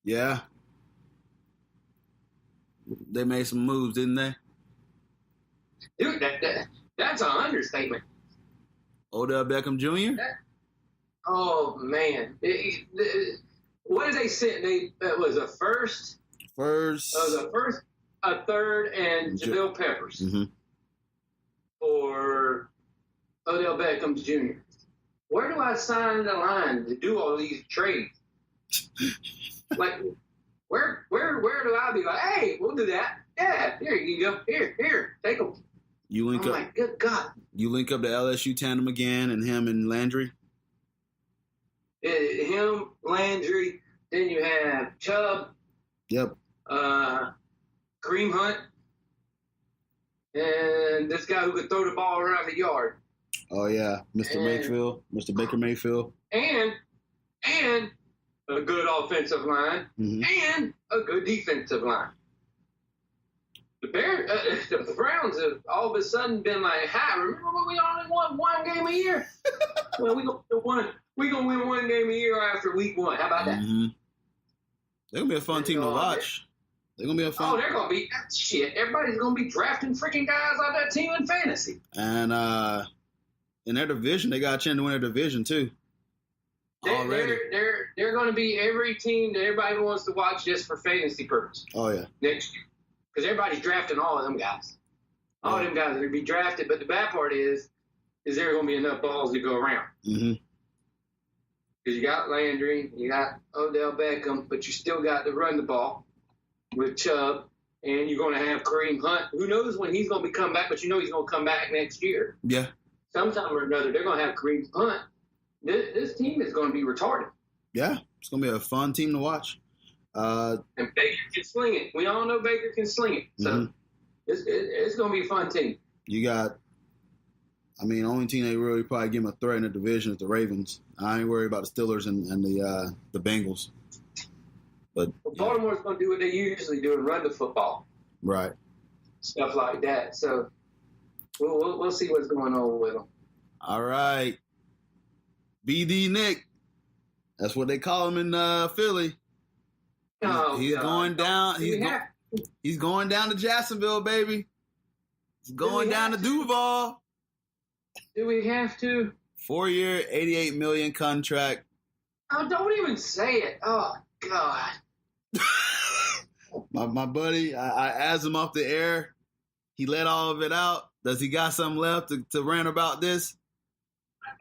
Yeah. They made some moves, didn't they? Dude, that's an understatement. Odell Beckham Jr.? Oh, man. What did they send? That was a first. A third, and Jabril Peppers for Odell Beckham Jr. Where do I sign the line to do all these trades? Like, where do I be like, hey, we'll do that. Yeah, here you go. Here, take them. You link up. Like, good God. You link up the LSU tandem again, and him and Landry. Him, Landry. Then you have Chubb. Yep. Kareem Hunt, and this guy who could throw the ball around the yard. Oh yeah, Mr. Baker Mayfield, and a good offensive line and a good defensive line. The Browns have all of a sudden been like, "Hi, remember when we only won one game a year? Well, we gonna win one game a year after week 1. How about that?" They're gonna be a fun team to watch. They're going to be a fun. Oh, they're going to be shit. Everybody's going to be drafting freaking guys on that team in fantasy. And in their division, they got a chance to win their division too. Already, they're going to be every team that everybody wants to watch just for fantasy purposes. Oh yeah, next year, because everybody's drafting all of them guys. All of them guys are going to be drafted. But the bad part is there going to be enough balls to go around? Because you got Landry, you got Odell Beckham, but you still got to run the ball with Chubb, and you're going to have Kareem Hunt. Who knows when he's going to be come back, but you know he's going to come back next year. Yeah. Sometime or another, they're going to have Kareem Hunt. This team is going to be retarded. Yeah, it's going to be a fun team to watch. And Baker can sling it. We all know Baker can sling it. So it's going to be a fun team. You got, only team they really probably give them a threat in the division is the Ravens. I ain't worried about the Steelers and the Bengals. But Baltimore's going to do what they usually do and run the football. Right. Stuff like that. So we'll see what's going on with them. All right. BD Nick. That's what they call him in Philly. He's going down. He's going down to Jacksonville, baby. He's going down to Duval. Do we have to? 4-year, $88 million contract. Oh, don't even say it. Oh, God. My buddy, I asked him off the air. He let all of it out. Does he got something left to rant about this?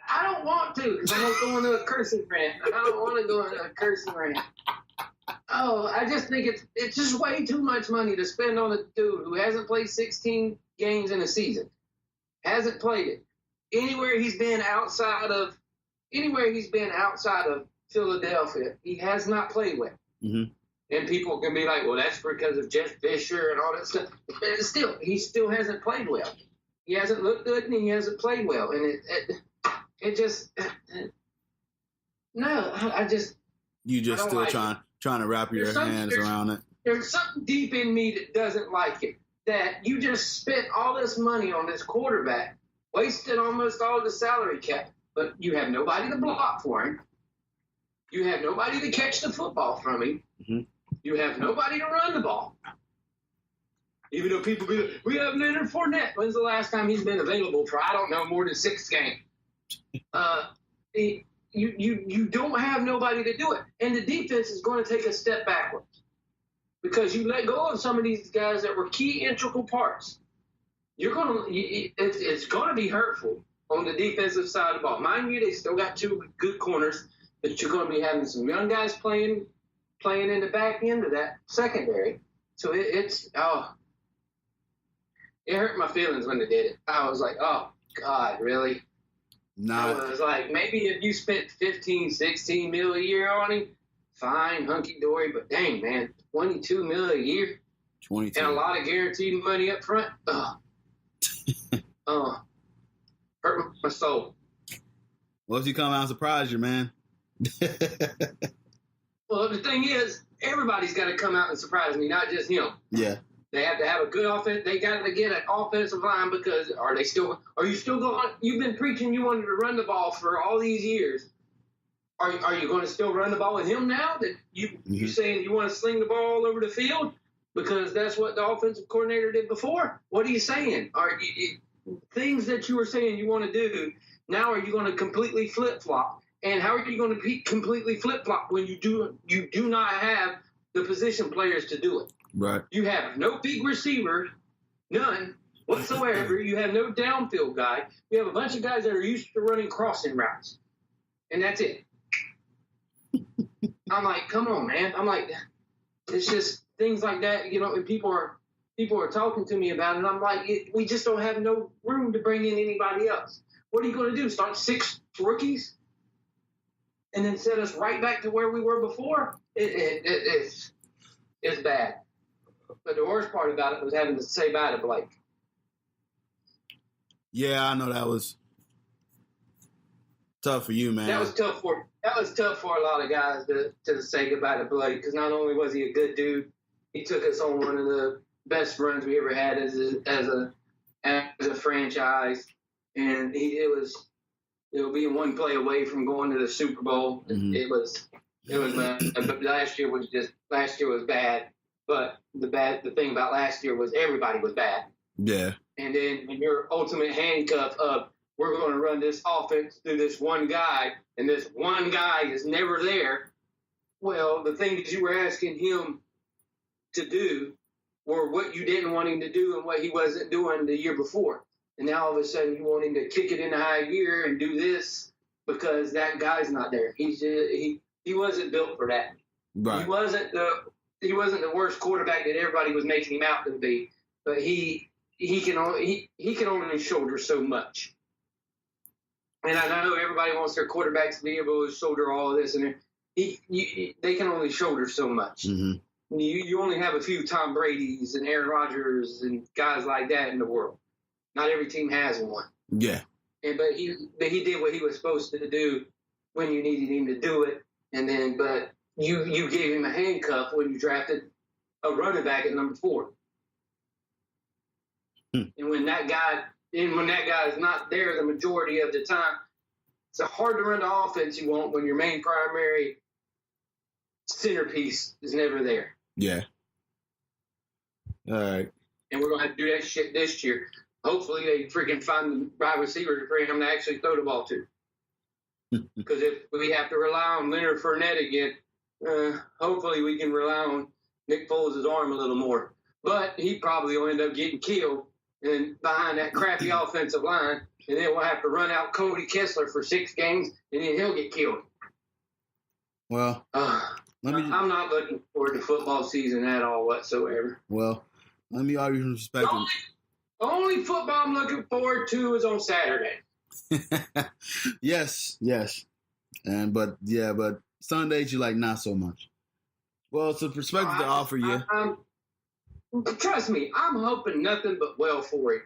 I don't want to, because I'm going to go into a cursing rant. I don't want to go into a cursing rant. Oh, I just think it's just way too much money to spend on a dude who hasn't played 16 games in a season. Hasn't played it. Anywhere he's been outside of Philadelphia, he has not played well. And people can be like, well, that's because of Jeff Fisher and all that stuff. But still, he still hasn't played well. He hasn't looked good and he hasn't played well. And it just no, I just you just still trying to wrap your hands around it. There's something deep in me that doesn't like it. That you just spent all this money on this quarterback, wasted almost all the salary cap, but you have nobody to block for him. You have nobody to catch the football from him. You have nobody to run the ball. Even though people be like, we have Leonard Fournette. When's the last time he's been available for, I don't know, more than 6 games? You don't have nobody to do it. And the defense is going to take a step backwards. Because you let go of some of these guys that were key integral parts. It's going to be hurtful on the defensive side of the ball. Mind you, they still got 2 good corners, but you're going to be having some young guys playing in the back end of that secondary. So it hurt my feelings when they did it. I was like, oh, God, really? I was like, maybe if you spent $15, $16 million a year on him, fine, hunky-dory, but dang, man, $22 million a year? 22. And a lot of guaranteed money up front? Hurt my soul. What if you come out and surprise you, man? Well, the thing is, everybody's got to come out and surprise me, not just him. Yeah. They have to have a good offense. They got to get an offensive line because are you still going? You've been preaching you wanted to run the ball for all these years. Are you going to still run the ball with him now? That you saying you want to sling the ball all over the field because that's what the offensive coordinator did before? What are you saying? Are things that you were saying you want to do now? Are you going to completely flip flop? And how are you going to be completely flip flop when you do not have the position players to do it? Right. You have no big receiver, none whatsoever. You have no downfield guy. You have a bunch of guys that are used to running crossing routes, and that's it. I'm like, come on, man. I'm like, it's just things like that, and people are talking to me about it, and I'm like, we just don't have no room to bring in anybody else. What are you going to do, start 6 rookies and then set us right back to where we were before? It's bad. But the worst part about it was having to say bye to Blake. Yeah, I know that was tough for you, man. That was tough for a lot of guys to say goodbye to Blake, because not only was he a good dude, he took us on one of the best runs we ever had as a franchise, and it was being one play away from going to the Super Bowl. Mm-hmm. It was bad. But last year was bad. But the thing about last year was everybody was bad. Yeah. And then when your ultimate handcuff of we're going to run this offense through this one guy, and this one guy is never there. Well, the things you were asking him to do were what you didn't want him to do and what he wasn't doing the year before. And now all of a sudden you want him to kick it into high gear and do this because that guy's not there. He wasn't built for that. Right. He wasn't the worst quarterback that everybody was making him out to be, but he can only shoulder so much. And I know everybody wants their quarterbacks to be able to shoulder all of this, and they can only shoulder so much. Mm-hmm. You only have a few Tom Brady's and Aaron Rodgers and guys like that in the world. Not every team has one. Yeah. But he did what he was supposed to do when you needed him to do it, but you gave him a handcuff when you drafted a running back at number 4. And when that guy is not there the majority of the time, it's hard to run the offense you want when your main primary centerpiece is never there. Yeah. All right. And we're going to have to do that shit this year. Hopefully they freaking find the right receiver for him to actually throw the ball to. Because if we have to rely on Leonard Fournette again, hopefully we can rely on Nick Foles' arm a little more. But he probably will end up getting killed and behind that crappy offensive line, and then we'll have to run out Cody Kessler for 6 games, and then he'll get killed. Well, I'm not looking forward to football season at all whatsoever. Well, let me argue from perspective. The only football I'm looking forward to is on Saturday. Yes. But Sundays you like not so much. Well, it's a perspective to offer you. Trust me, I'm hoping nothing but well for it.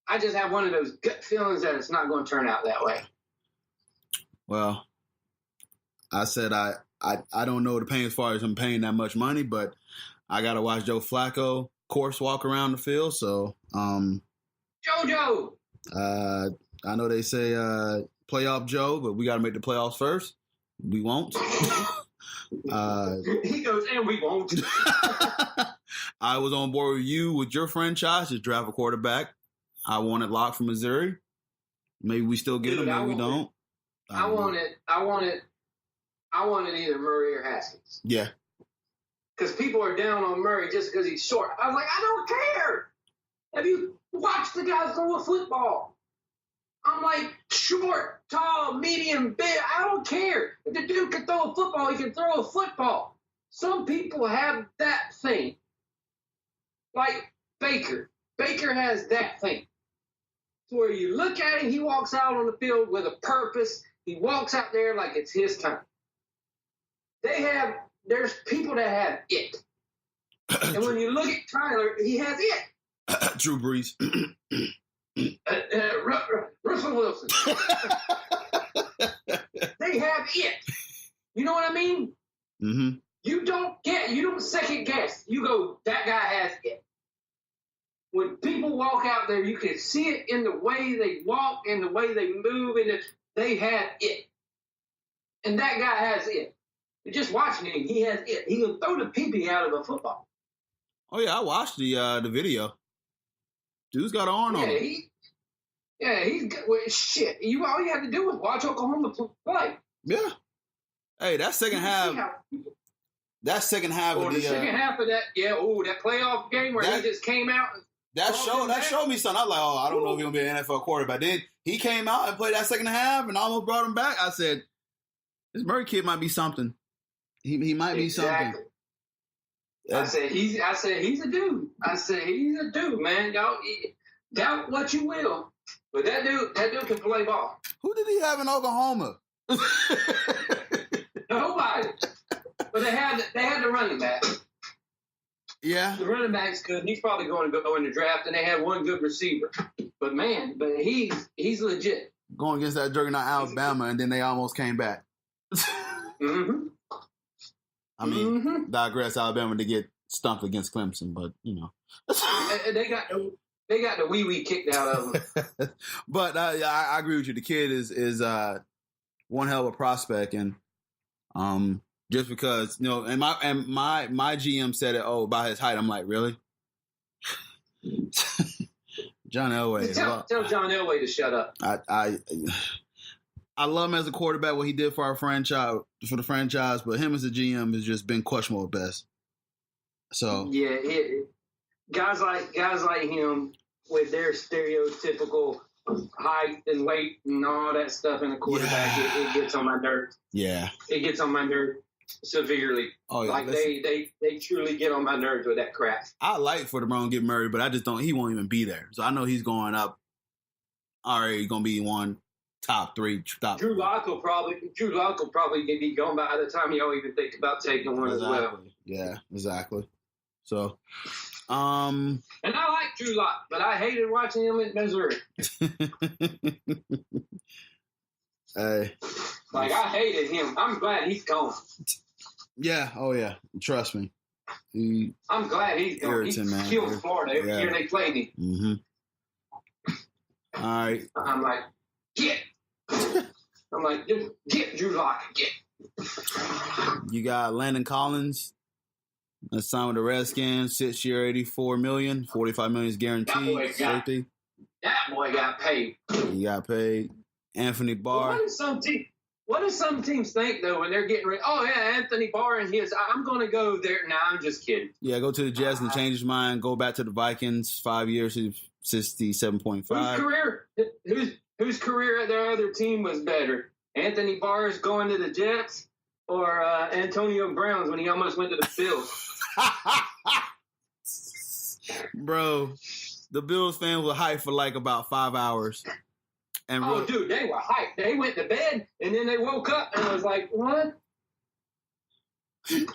I just have one of those gut feelings that it's not going to turn out that way. Well, I said I don't know the pain as far as I'm paying that much money, but I got to watch Joe Flacco course walk around the field. So, JoJo. I know they say playoff Joe, but we got to make the playoffs first. We won't. He goes, and we won't. I was on board with you with your franchise to draft a quarterback. I wanted Locke from Missouri. Maybe we still get him, maybe we don't. I wanted either Murray or Haskins. Yeah. Because people are down on Murray just because he's short. I was like, I don't care. Have you watched the guys throw a football? I'm like, short, tall, medium, big. I don't care. If the dude can throw a football, he can throw a football. Some people have that thing. Like Baker. Baker has that thing. So where you look at him, he walks out on the field with a purpose. He walks out there like it's his time. There's people that have it. And when you look at Tyler, he has it. Drew Brees. Russell Wilson. They have it. You know what I mean? Mm-hmm. You don't second guess. You go, that guy has it. When people walk out there, you can see it in the way they walk, in the way they move, and they have it. And that guy has it. Just watching him, he has it. He can throw the pee-pee out of a football. Oh, yeah, I watched the video. Dude's got an arm on him. He's good. Well, shit. All you have to do was watch Oklahoma play. Yeah. Hey, that second half. That second half of the second half of that, that playoff game where he just came out. That showed me something. I was like, I don't know if he's gonna be an NFL quarterback. Then he came out and played that second half and almost brought him back. I said, this Murray kid might be something. He might be something. I said he's a dude. I said he's a dude, man. Y'all doubt what you will, but that dude can play ball. Who did he have in Oklahoma? Nobody. But they had the running back. Yeah. The running back's good. He's probably going to go in the draft, and they had one good receiver. But he's legit. Going against that juggernaut Alabama, and then they almost came back. Mm-hmm. I mean, digress Alabama to get stumped against Clemson, but you know. They got the wee kicked out of them. But I agree with you. The kid is one hell of a prospect, and just because, you know, and my GM said it about his height. I'm like, really? John Elway. Tell John Elway to shut up. I love him as a quarterback, what he did for the franchise, but him as a GM has just been questionable at best. So guys like him with their stereotypical height and weight and all that stuff in a quarterback, it gets on my nerves. Yeah, it gets on my nerves severely. Oh yeah, like they truly get on my nerves with that crap. I like for the Brown to get Murray, but I just don't. He won't even be there. So I know he's going up. Already going to be one. Top three. Drew Lock will probably be gone by the time y'all even think about taking one as well. Yeah, exactly. So, and I like Drew Lock, but I hated watching him in Missouri. Hey, I hated him. I'm glad he's gone. Yeah. Oh yeah. Trust me. I'm glad he's gone. He killed Florida every year they played him. Mm-hmm. All right. I'm like, get Drew Lock, get. You got Landon Collins. That's signed with the Redskins. 6 year, $84 million. $45 million is guaranteed. That boy got paid. He got paid. Anthony Barr. What do some teams think though when they're getting ready? Oh yeah, Anthony Barr and I'm going to go there. Nah, I'm just kidding. Yeah, go to the Jets and change his mind. Go back to the Vikings. 5 years, 67.5. Whose career at their other team was better? Anthony Barr's going to the Jets or Antonio Brown's when he almost went to the Bills? Bro, the Bills fans were hyped for like about 5 hours. And dude, they were hyped. They went to bed and then they woke up and was like, what? They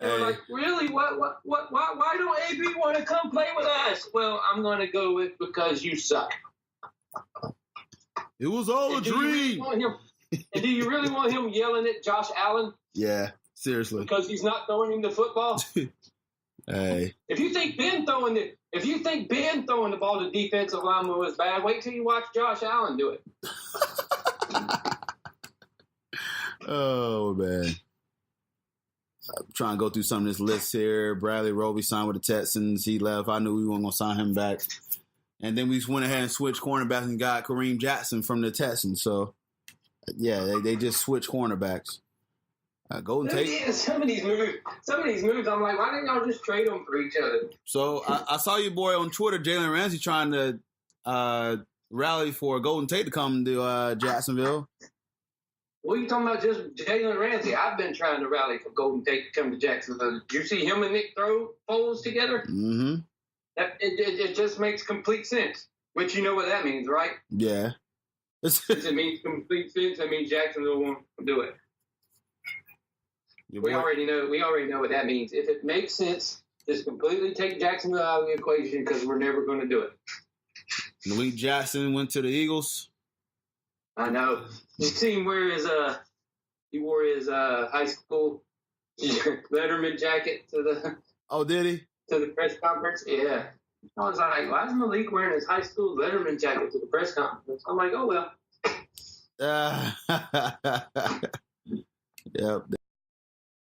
were like, really? What? Why don't AB want to come play with us? Well, I'm going to go with because you suck. It was all a dream. Do you really want him yelling at Josh Allen? Yeah, seriously. Because he's not throwing him the football? Hey. If you think Ben throwing the ball to defensive lineman was bad, wait till you watch Josh Allen do it. Oh, man. I'm trying to go through some of this list here. Bradley Roby signed with the Texans. He left. I knew we weren't going to sign him back. And then we just went ahead and switched cornerbacks and got Kareem Jackson from the Texans. So, yeah, they just switched cornerbacks. Golden Tate. Yeah, some of these moves, I'm like, why didn't y'all just trade them for each other? So I saw your boy on Twitter, Jalen Ramsey, trying to rally for Golden Tate to come to Jacksonville. What are you talking about, just Jalen Ramsey? I've been trying to rally for Golden Tate to come to Jacksonville. Did you see him and Nick Foles together? Mm-hmm. It just makes complete sense. But you know what that means, right? Yeah. It means complete sense. That means Jacksonville won't do it. We already know what that means. If it makes sense, just completely take Jacksonville out of the equation because we're never going to do it. Malik Jackson went to the Eagles. I know. You seen where he wore his high school Letterman jacket to the. Oh, did he? To the press conference? Yeah. I was like, why is Malik wearing his high school Letterman jacket to the press conference? I'm like, oh well. Yep.